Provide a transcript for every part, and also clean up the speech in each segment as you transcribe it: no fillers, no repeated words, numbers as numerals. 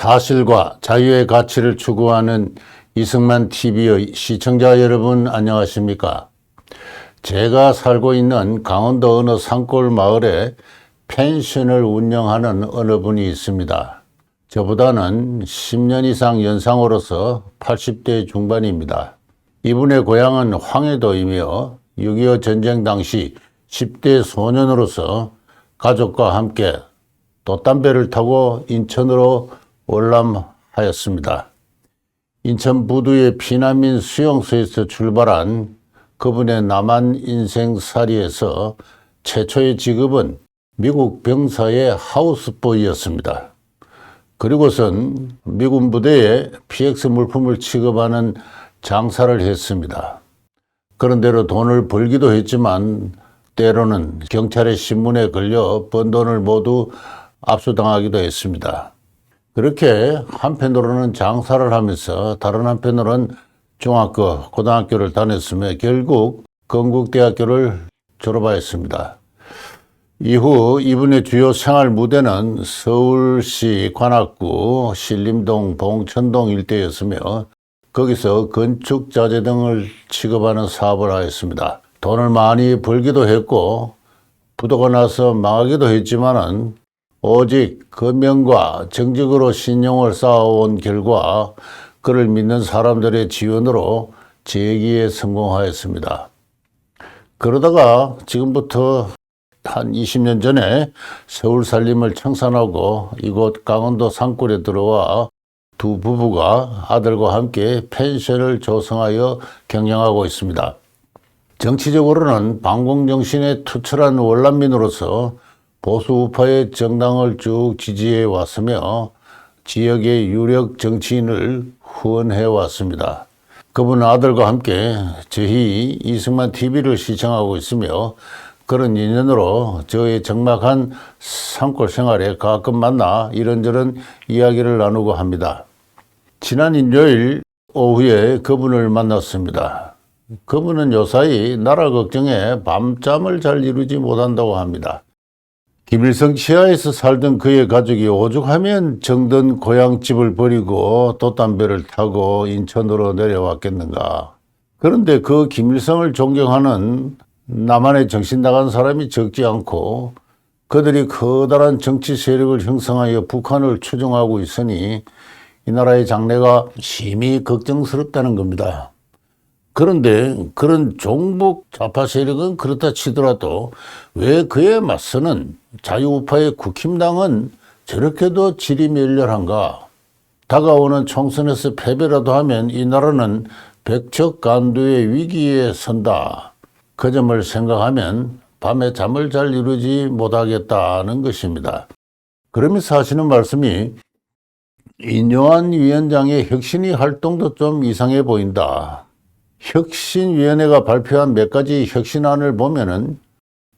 사실과 자유의 가치를 추구하는 이승만 TV의 시청자 여러분 안녕하십니까? 제가 살고 있는 강원도 어느 산골 마을에 펜션을 운영하는 어느 분이 있습니다. 저보다는 10년 이상 연상으로서 80대 중반입니다. 이분의 고향은 황해도이며 6.25 전쟁 당시 10대 소년으로서 가족과 함께 돛담배를 타고 인천으로 월남하였습니다. 인천 부두의 피난민 수용소에서 출발한 그분의 남한 인생살이에서 최초의 직업은 미국 병사의 하우스보이였습니다. 그리고선 미군 부대에 PX 물품을 취급하는 장사를 했습니다. 그런대로 돈을 벌기도 했지만 때로는 경찰의 신문에 걸려 번 돈을 모두 압수당하기도 했습니다. 그렇게 한편으로는 장사를 하면서 다른 한편으로는 중학교, 고등학교를 다녔으며 결국 건국대학교를 졸업하였습니다. 이후 이분의 주요 생활 무대는 서울시 관악구 신림동, 봉천동 일대였으며 거기서 건축자재 등을 취급하는 사업을 하였습니다. 돈을 많이 벌기도 했고 부도가 나서 망하기도 했지만은 오직 근면과 정직으로 신용을 쌓아온 결과 그를 믿는 사람들의 지원으로 재기에 성공하였습니다. 그러다가 지금부터 한 20년 전에 서울 살림을 청산하고 이곳 강원도 산골에 들어와 두 부부가 아들과 함께 펜션을 조성하여 경영하고 있습니다. 정치적으로는 반공정신에 투철한 월남민으로서 보수 우파의 정당을 쭉 지지해 왔으며 지역의 유력 정치인을 후원해 왔습니다. 그분 아들과 함께 저희 이승만 TV를 시청하고 있으며 그런 인연으로 저의 적막한 산골 생활에 가끔 만나 이런저런 이야기를 나누고 합니다. 지난 일요일 오후에 그분을 만났습니다. 그분은 요사이 나라 걱정에 밤잠을 잘 이루지 못한다고 합니다. 김일성 치하에서 살던 그의 가족이 오죽하면 정든 고향집을 버리고 돛담배를 타고 인천으로 내려왔겠는가. 그런데 그 김일성을 존경하는 남한에 정신 나간 사람이 적지 않고 그들이 커다란 정치 세력을 형성하여 북한을 추종하고 있으니 이 나라의 장래가 심히 걱정스럽다는 겁니다. 그런데 그런 종북 좌파 세력은 그렇다 치더라도 왜 그에 맞서는 자유우파의 국힘당은 저렇게도 질이 멸렬한가? 다가오는 총선에서 패배라도 하면 이 나라는 백척간두의 위기에 선다. 그 점을 생각하면 밤에 잠을 잘 이루지 못하겠다는 것입니다. 그러면서 하시는 말씀이 인요한 위원장의 혁신위 활동도 좀 이상해 보인다. 혁신위원회가 발표한 몇 가지 혁신안을 보면은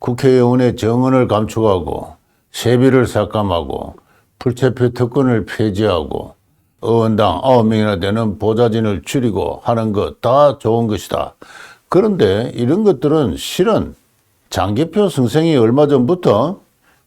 국회의원의 정언을 감축하고 세비를 삭감하고 불체포 특권을 폐지하고 의원당 9명이나 되는 보좌진을 줄이고 하는 것 다 좋은 것이다. 그런데 이런 것들은 실은 장개표 선생이 얼마 전부터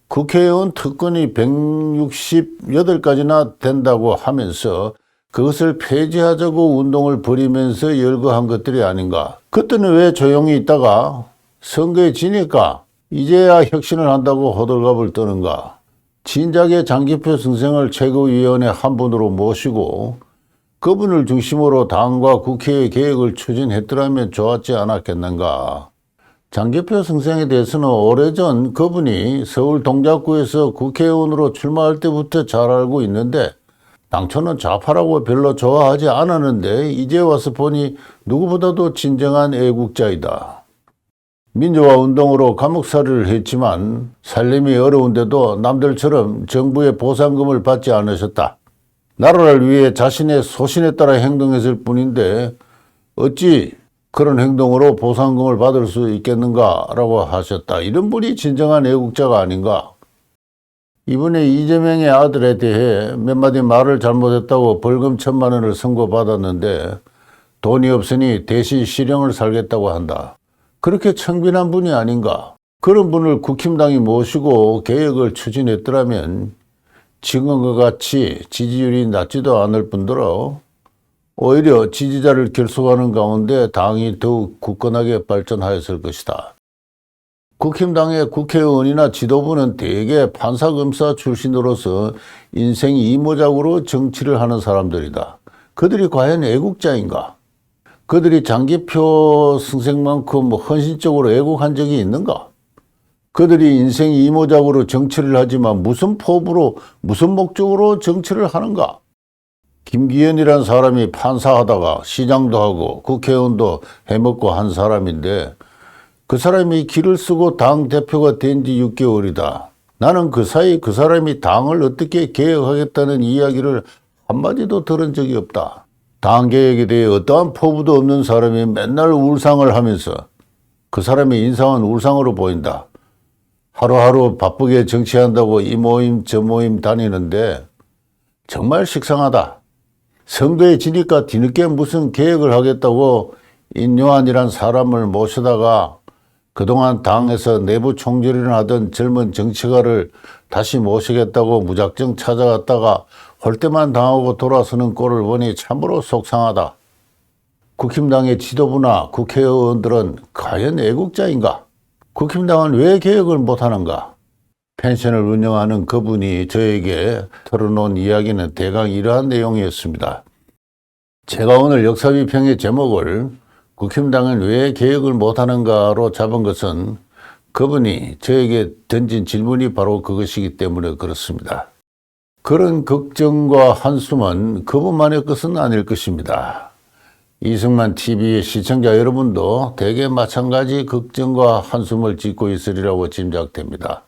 국회의원 특권이 168가지나 된다고 하면서 그것을 폐지하자고 운동을 벌이면서 열거한 것들이 아닌가. 그때는 왜 조용히 있다가 선거에 지니까 이제야 혁신을 한다고 호들갑을 떠는가. 진작에 장기표 선생을 최고위원회 한 분으로 모시고 그분을 중심으로 당과 국회의 개혁을 추진했더라면 좋았지 않았겠는가. 장기표 선생에 대해서는 오래전 그분이 서울 동작구에서 국회의원으로 출마할 때부터 잘 알고 있는데 당초는 좌파라고 별로 좋아하지 않았는데 이제 와서 보니 누구보다도 진정한 애국자이다. 민주화 운동으로 감옥살이를 했지만 살림이 어려운데도 남들처럼 정부의 보상금을 받지 않으셨다. 나라를 위해 자신의 소신에 따라 행동했을 뿐인데 어찌 그런 행동으로 보상금을 받을 수 있겠는가라고 하셨다. 이런 분이 진정한 애국자가 아닌가. 이번에 이재명의 아들에 대해 몇 마디 말을 잘못했다고 벌금 1,000만 원을 선고받았는데 돈이 없으니 대신 실형을 살겠다고 한다. 그렇게 청빈한 분이 아닌가. 그런 분을 국힘당이 모시고 개혁을 추진했더라면 지금과 같이 지지율이 낮지도 않을 뿐더러 오히려 지지자를 결속하는 가운데 당이 더욱 굳건하게 발전하였을 것이다. 국힘당의 국회의원이나 지도부는 대개 판사검사 출신으로서 인생 이모작으로 정치를 하는 사람들이다. 그들이 과연 애국자인가? 그들이 장기표 승색만큼 헌신적으로 애국한 적이 있는가? 그들이 인생 이모작으로 정치를 하지만 무슨 포부로, 무슨 목적으로 정치를 하는가? 김기현이란 사람이 판사하다가 시장도 하고 국회의원도 해먹고 한 사람인데 그 사람이 길을 쓰고 당대표가 된 지 6개월이다. 나는 그 사이 그 사람이 당을 어떻게 개혁하겠다는 이야기를 한마디도 들은 적이 없다. 당 개혁에 대해 어떠한 포부도 없는 사람이 맨날 울상을 하면서 그 사람의 인상은 울상으로 보인다. 하루하루 바쁘게 정치한다고 이 모임 저 모임 다니는데 정말 식상하다. 선거에 지니까 뒤늦게 무슨 개혁을 하겠다고 인요한이란 사람을 모셔다가 그동안 당에서 내부 총질을 하던 젊은 정치가를 다시 모시겠다고 무작정 찾아갔다가 홀대만 당하고 돌아서는 꼴을 보니 참으로 속상하다. 국힘당의 지도부나 국회의원들은 과연 애국자인가? 국힘당은 왜 개혁을 못하는가? 펜션을 운영하는 그분이 저에게 털어놓은 이야기는 대강 이러한 내용이었습니다. 제가 오늘 역사비평의 제목을 국힘당은 왜 개혁을 못하는가로 잡은 것은 그분이 저에게 던진 질문이 바로 그것이기 때문에 그렇습니다. 그런 걱정과 한숨은 그분만의 것은 아닐 것입니다. 이승만 TV의 시청자 여러분도 대개 마찬가지 걱정과 한숨을 짓고 있으리라고 짐작됩니다.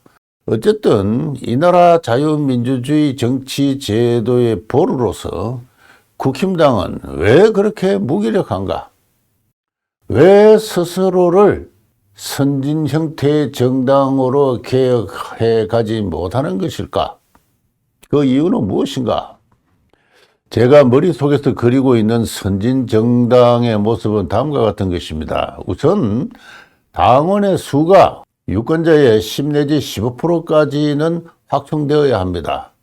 어쨌든 이 나라 자유민주주의 정치 제도의 보루로서 국힘당은 왜 그렇게 무기력한가? 왜 스스로를 선진 형태의 정당으로 개혁해 가지 못하는 것일까? 그 이유는 무엇인가? 제가 머릿속에서 그리고 있는 선진 정당의 모습은 다음과 같은 것입니다. 우선 당원의 수가 유권자의 10 내지 15%까지는 확충되어야 합니다.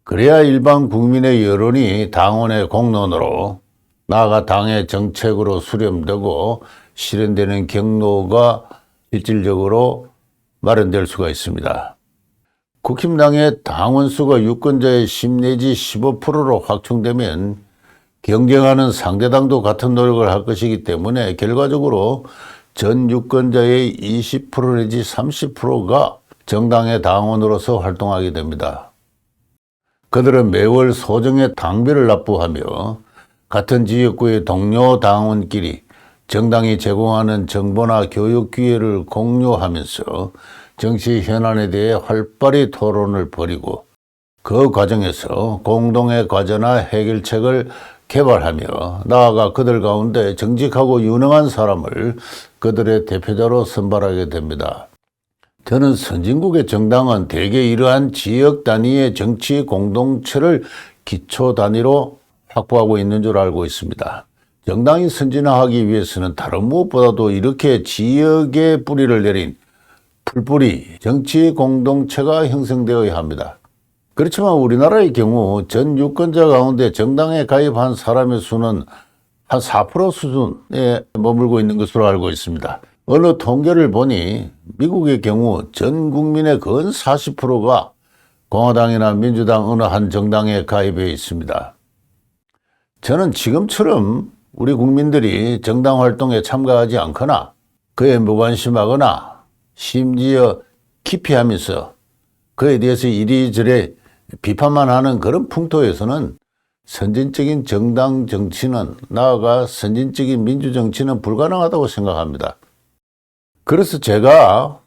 그래야 일반 국민의 여론이 당원의 공론으로 나아가 당의 정책으로 수렴되고 실현되는 경로가 실질적으로 마련될 수가 있습니다. 국힘당의 당원 수가 유권자의 10 내지 15%로 확충되면 경쟁하는 상대당도 같은 노력을 할 것이기 때문에 결과적으로 전 유권자의 20% 내지 30%가 정당의 당원으로서 활동하게 됩니다. 그들은 매월 소정의 당비를 납부하며 같은 지역구의 동료 당원끼리 정당이 제공하는 정보나 교육 기회를 공유하면서 정치 현안에 대해 활발히 토론을 벌이고 그 과정에서 공동의 과제나 해결책을 개발하며 나아가 그들 가운데 정직하고 유능한 사람을 그들의 대표자로 선발하게 됩니다. 저는 선진국의 정당은 대개 이러한 지역 단위의 정치 공동체를 기초 단위로 확보하고 있는 줄 알고 있습니다. 정당이 선진화하기 위해서는 다른 무엇보다도 이렇게 지역에 뿌리를 내린 풀뿌리 정치 공동체가 형성되어야 합니다. 그렇지만 우리나라의 경우 전 유권자 가운데 정당에 가입한 사람의 수는 한 4% 수준에 머물고 있는 것으로 알고 있습니다. 어느 통계를 보니 미국의 경우 전 국민의 근 40%가 공화당이나 민주당 어느 한 정당에 가입해 있습니다. 저는 지금처럼 우리 국민들이 정당 활동에 참가하지 않거나 그에 무관심하거나 심지어 기피하면서 그에 대해서 이리저리 비판만 하는 그런 풍토에서는 선진적인 정당 정치는 나아가 선진적인 민주정치는 불가능하다고 생각합니다. 그래서 제가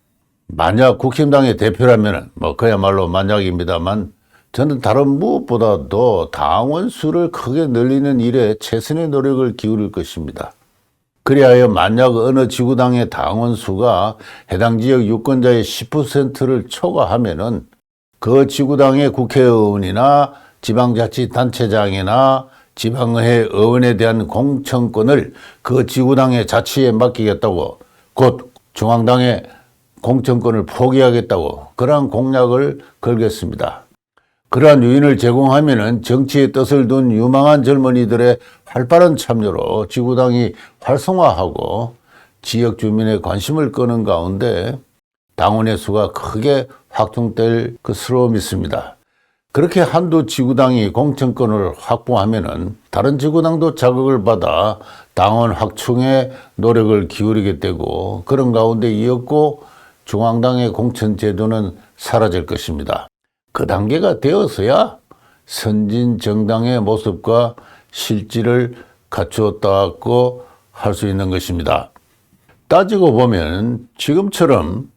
만약 국힘당의 대표라면 그야말로 만약입니다만 저는 다른 무엇보다도 당원 수를 크게 늘리는 일에 최선의 노력을 기울일 것입니다. 그리하여 만약 어느 지구당의 당원 수가 해당 지역 유권자의 10%를 초과하면은 그 지구당의 국회의원이나 지방자치단체장이나 지방의회 의원에 대한 공천권을 그 지구당의 자치에 맡기겠다고 곧 중앙당의 공천권을 포기하겠다고 그러한 공약을 걸겠습니다. 그러한 요인을 제공하면은 정치의 뜻을 둔 유망한 젊은이들의 활발한 참여로 지구당이 활성화하고 지역 주민의 관심을 끄는 가운데 당원의 수가 크게 확충될 것으로 믿습니다. 그렇게 한두 지구당이 공천권을 확보하면은 다른 지구당도 자극을 받아 당원 확충에 노력을 기울이게 되고 그런 가운데 이었고 중앙당의 공천 제도는 사라질 것입니다. 그 단계가 되어서야 선진 정당의 모습과 실질을 갖추었다고 할 수 있는 것입니다. 따지고 보면 지금처럼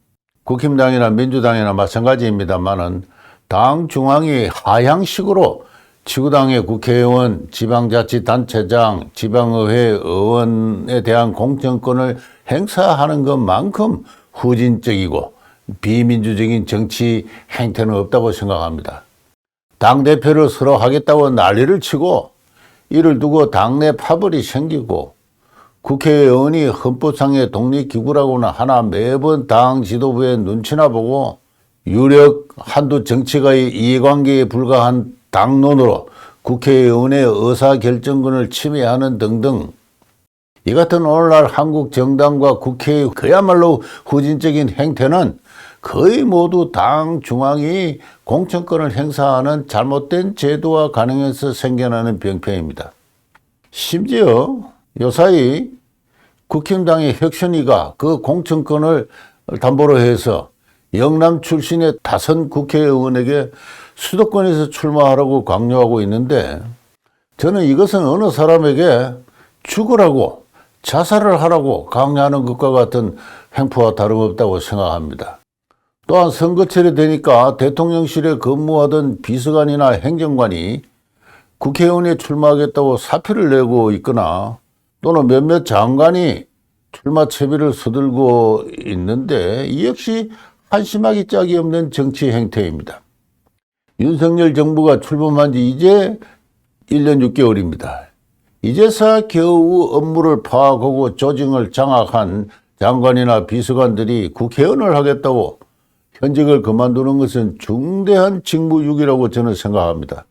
국힘당이나 민주당이나 마찬가지입니다만은 당 중앙이 하향식으로 지구당의 국회의원, 지방자치단체장, 지방의회 의원에 대한 공천권을 행사하는 것만큼 후진적이고 비민주적인 정치 행태는 없다고 생각합니다. 당대표를 서로 하겠다고 난리를 치고 이를 두고 당내 파벌이 생기고 국회의원이 헌법상의 독립기구라고나 하나 매번 당 지도부의 눈치나 보고 유력 한두 정치가의 이해관계에 불과한 당론으로 국회의원의 의사결정권을 침해하는 등등 이 같은 오늘날 한국 정당과 국회의 그야말로 후진적인 행태는 거의 모두 당 중앙이 공천권을 행사하는 잘못된 제도와 관행에서 생겨나는 병폐입니다. 심지어 요사이 국힘당의 혁신위가 그 공천권을 담보로 해서 영남 출신의 다선 국회의원에게 수도권에서 출마하라고 강요하고 있는데 저는 이것은 어느 사람에게 죽으라고 자살을 하라고 강요하는 것과 같은 행포와 다름없다고 생각합니다. 또한 선거철이 되니까 대통령실에 근무하던 비서관이나 행정관이 국회의원에 출마하겠다고 사표를 내고 있거나 또는 몇몇 장관이 출마 채비를 서들고 있는데 이 역시 한심하기 짝이 없는 정치 행태입니다. 윤석열 정부가 출범한 지 이제 1년 6개월입니다. 이제서 겨우 업무를 파악하고 조직을 장악한 장관이나 비서관들이 국회의원을 하겠다고 현직을 그만두는 것은 중대한 직무유기라고 저는 생각합니다.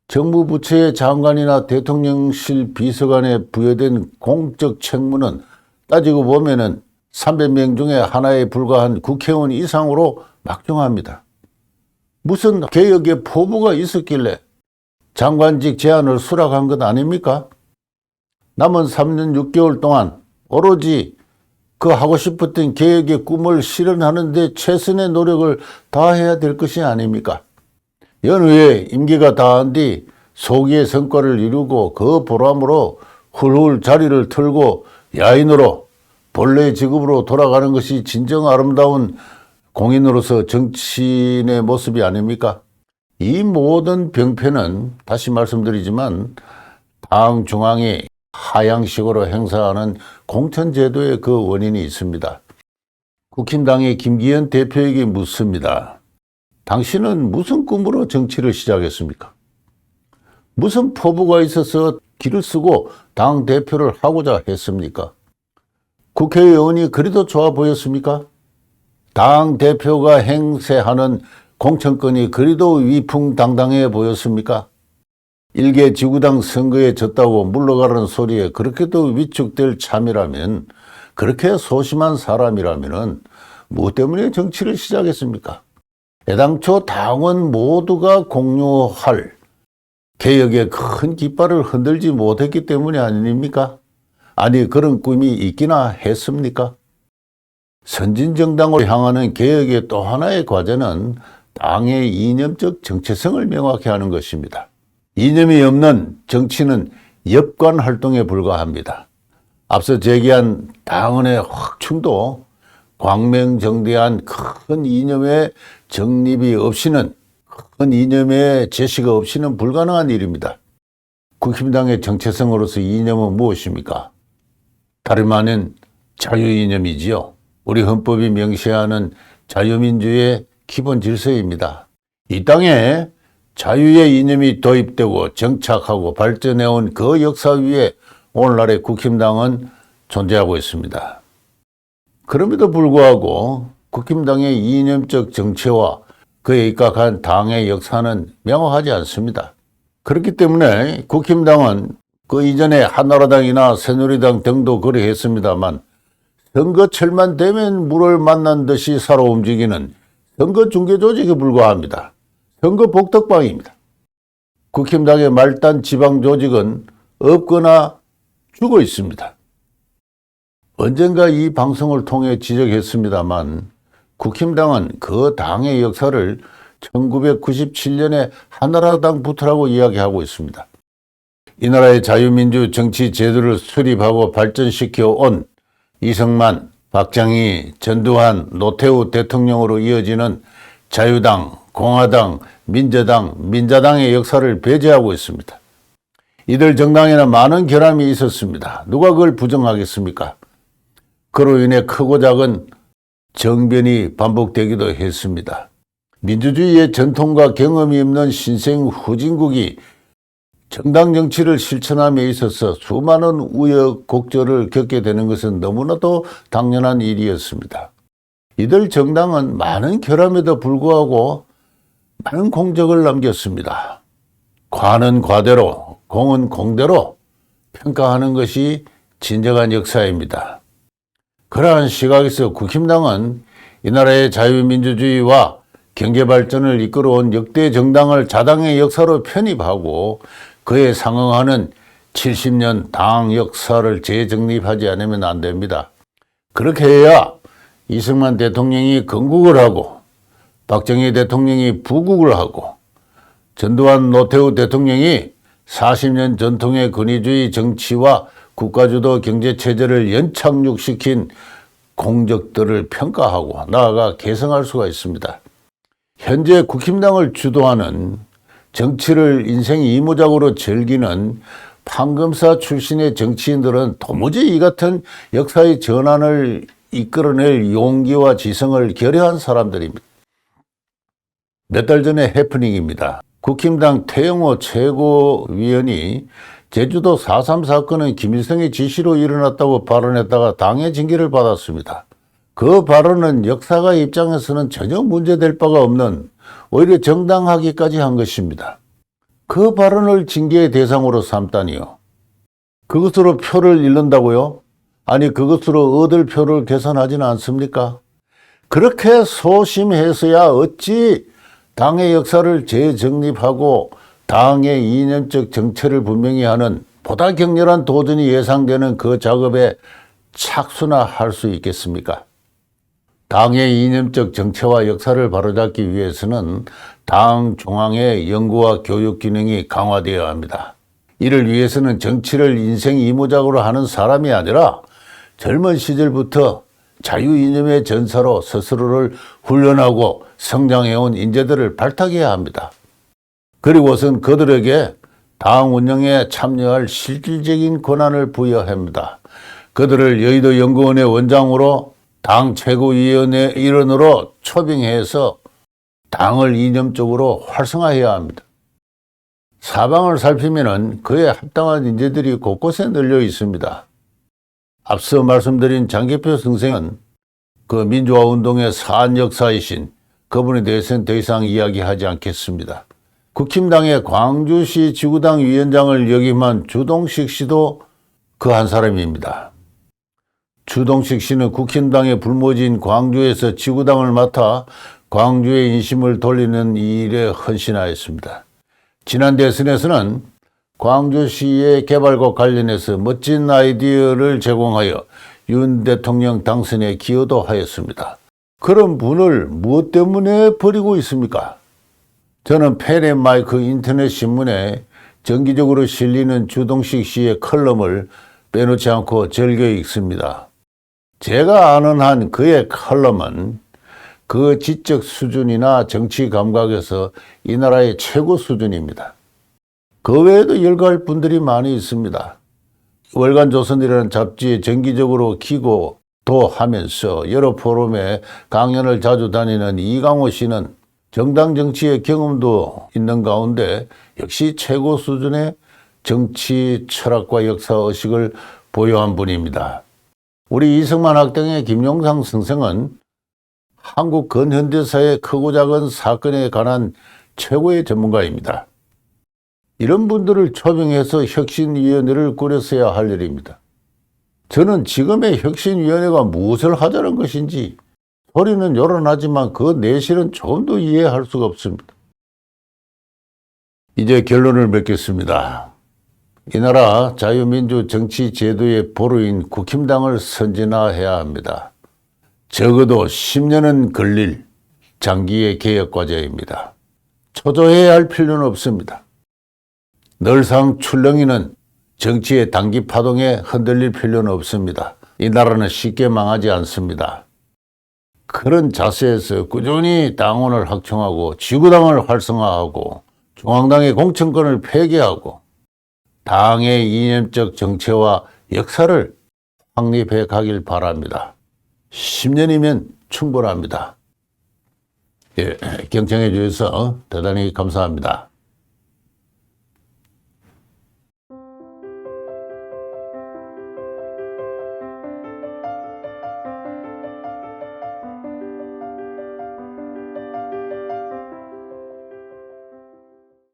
정부 부처의 장관이나 대통령실 비서관에 부여된 공적 책무는 따지고 보면은 300명 중에 하나에 불과한 국회의원 이상으로 막중합니다. 무슨 개혁의 포부가 있었길래 장관직 제안을 수락한 것 아닙니까? 남은 3년 6개월 동안 오로지 그 하고 싶었던 개혁의 꿈을 실현하는 데 최선의 노력을 다해야 될 것이 아닙니까? 연후에 임기가 다한 뒤 소기의 성과를 이루고 그 보람으로 훌훌 자리를 털고 야인으로 본래 직업으로 돌아가는 것이 진정 아름다운 공인으로서 정치인의 모습이 아닙니까? 이 모든 병폐는 다시 말씀드리지만 당 중앙이 하향식으로 행사하는 공천제도의 그 원인이 있습니다. 국힘당의 김기현 대표에게 묻습니다. 당신은 무슨 꿈으로 정치를 시작했습니까? 무슨 포부가 있어서 길을 쓰고 당 대표를 하고자 했습니까? 국회의원이 그리도 좋아 보였습니까? 당 대표가 행세하는 공천권이 그리도 위풍당당해 보였습니까? 일개 지구당 선거에 졌다고 물러가라는 소리에 그렇게도 위축될 참이라면, 그렇게 소심한 사람이라면 무엇 때문에 정치를 시작했습니까? 애당초 당원 모두가 공유할 개혁의 큰 깃발을 흔들지 못했기 때문이 아닙니까? 아니, 그런 꿈이 있기나 했습니까? 선진정당으로 향하는 개혁의 또 하나의 과제는 당의 이념적 정체성을 명확히 하는 것입니다. 이념이 없는 정치는 엽관 활동에 불과합니다. 앞서 제기한 당원의 확충도 광명정대한 큰 이념의 정립이 없이는, 큰 이념의 제시가 없이는 불가능한 일입니다. 국힘당의 정체성으로서 이념은 무엇입니까? 다름 아닌 자유이념이지요. 우리 헌법이 명시하는 자유민주의 기본 질서입니다. 이 땅에 자유의 이념이 도입되고 정착하고 발전해온 그 역사 위에 오늘날의 국힘당은 존재하고 있습니다. 그럼에도 불구하고 국힘당의 이념적 정체와 그에 입각한 당의 역사는 명확하지 않습니다. 그렇기 때문에 국힘당은 그 이전에 한나라당이나 새누리당 등도 그러했습니다만 선거철만 되면 물을 만난 듯이 살아 움직이는 선거 중개 조직에 불과합니다. 선거 복덕방입니다. 국힘당의 말단 지방 조직은 없거나 죽어 있습니다. 언젠가 이 방송을 통해 지적했습니다만 국힘당은 그 당의 역사를 1997년에 한나라당부터라고 이야기하고 있습니다. 이 나라의 자유민주 정치 제도를 수립하고 발전시켜 온 이승만, 박정희, 전두환, 노태우 대통령으로 이어지는 자유당, 공화당, 민주당, 민자당의 역사를 배제하고 있습니다. 이들 정당에는 많은 결함이 있었습니다. 누가 그걸 부정하겠습니까? 그로 인해 크고 작은 정변이 반복되기도 했습니다. 민주주의의 전통과 경험이 없는 신생 후진국이 정당 정치를 실천함에 있어서 수많은 우여곡절을 겪게 되는 것은 너무나도 당연한 일이었습니다. 이들 정당은 많은 결함에도 불구하고 많은 공적을 남겼습니다. 과는 과대로, 공은 공대로 평가하는 것이 진정한 역사입니다. 그러한 시각에서 국힘당은 이 나라의 자유민주주의와 경제발전을 이끌어온 역대 정당을 자당의 역사로 편입하고 그에 상응하는 70년 당 역사를 재정립하지 않으면 안 됩니다. 그렇게 해야 이승만 대통령이 건국을 하고 박정희 대통령이 부국을 하고 전두환 노태우 대통령이 40년 전통의 권위주의 정치와 국가주도 경제체제를 연착륙시킨 공적들을 평가하고 나아가 개성할 수가 있습니다. 현재 국힘당을 주도하는 정치를 인생 이모작으로 즐기는 판검사 출신의 정치인들은 도무지 이 같은 역사의 전환을 이끌어낼 용기와 지성을 결여한 사람들입니다. 몇 달 전의 해프닝입니다. 국힘당 태영호 최고위원이 제주도 4.3 사건은 김일성의 지시로 일어났다고 발언했다가 당의 징계를 받았습니다. 그 발언은 역사가 입장에서는 전혀 문제될 바가 없는 오히려 정당하기까지 한 것입니다. 그 발언을 징계의 대상으로 삼다니요. 그것으로 표를 잃는다고요? 아니 그것으로 얻을 표를 계산하지는 않습니까? 그렇게 소심해서야 어찌 당의 역사를 재정립하고 당의 이념적 정체를 분명히 하는 보다 격렬한 도전이 예상되는 그 작업에 착수나 할 수 있겠습니까? 당의 이념적 정체와 역사를 바로잡기 위해서는 당 중앙의 연구와 교육 기능이 강화되어야 합니다. 이를 위해서는 정치를 인생 이모작으로 하는 사람이 아니라 젊은 시절부터 자유이념의 전사로 스스로를 훈련하고 성장해온 인재들을 발탁해야 합니다. 그리고선 그들에게 당 운영에 참여할 실질적인 권한을 부여해야 합니다. 그들을 여의도 연구원의 원장으로 당 최고위원회 일원으로 초빙해서 당을 이념적으로 활성화해야 합니다. 사방을 살피면 그에 합당한 인재들이 곳곳에 널려 있습니다. 앞서 말씀드린 장기표 선생은 그 민주화운동의 사안 역사이신 그분에 대해서는 더 이상 이야기하지 않겠습니다. 국힘당의 광주시 지구당 위원장을 역임한 주동식 씨도 그 한 사람입니다. 주동식 씨는 국힘당의 불모지인 광주에서 지구당을 맡아 광주의 인심을 돌리는 이 일에 헌신하였습니다. 지난 대선에서는 광주시의 개발과 관련해서 멋진 아이디어를 제공하여 윤 대통령 당선에 기여도 하였습니다. 그런 분을 무엇 때문에 버리고 있습니까? 저는 펜앤마이크 인터넷 신문에 정기적으로 실리는 주동식 씨의 컬럼을 빼놓지 않고 즐겨 읽습니다. 제가 아는 한 그의 컬럼은 그 지적 수준이나 정치 감각에서 이 나라의 최고 수준입니다. 그 외에도 열거할 분들이 많이 있습니다. 월간조선이라는 잡지에 정기적으로 기고도 하면서 여러 포럼에 강연을 자주 다니는 이강호 씨는 정당 정치의 경험도 있는 가운데 역시 최고 수준의 정치 철학과 역사의식을 보유한 분입니다. 우리 이승만 학당의 김용상 선생은 한국 근현대사의 크고 작은 사건에 관한 최고의 전문가입니다. 이런 분들을 초빙해서 혁신위원회를 꾸렸어야 할 일입니다. 저는 지금의 혁신위원회가 무엇을 하자는 것인지 소리는 요란하지만 그 내실은 조금도 이해할 수가 없습니다. 이제 결론을 맺겠습니다. 이 나라 자유민주 정치 제도의 보루인 국힘당을 선진화해야 합니다. 적어도 10년은 걸릴 장기의 개혁 과제입니다. 초조해야 할 필요는 없습니다. 늘상 출렁이는 정치의 단기 파동에 흔들릴 필요는 없습니다. 이 나라는 쉽게 망하지 않습니다. 그런 자세에서 꾸준히 당원을 확충하고 지구당을 활성화하고 중앙당의 공천권을 폐기하고 당의 이념적 정체와 역사를 확립해 가길 바랍니다. 10년이면 충분합니다. 경청해 주셔서 대단히 감사합니다.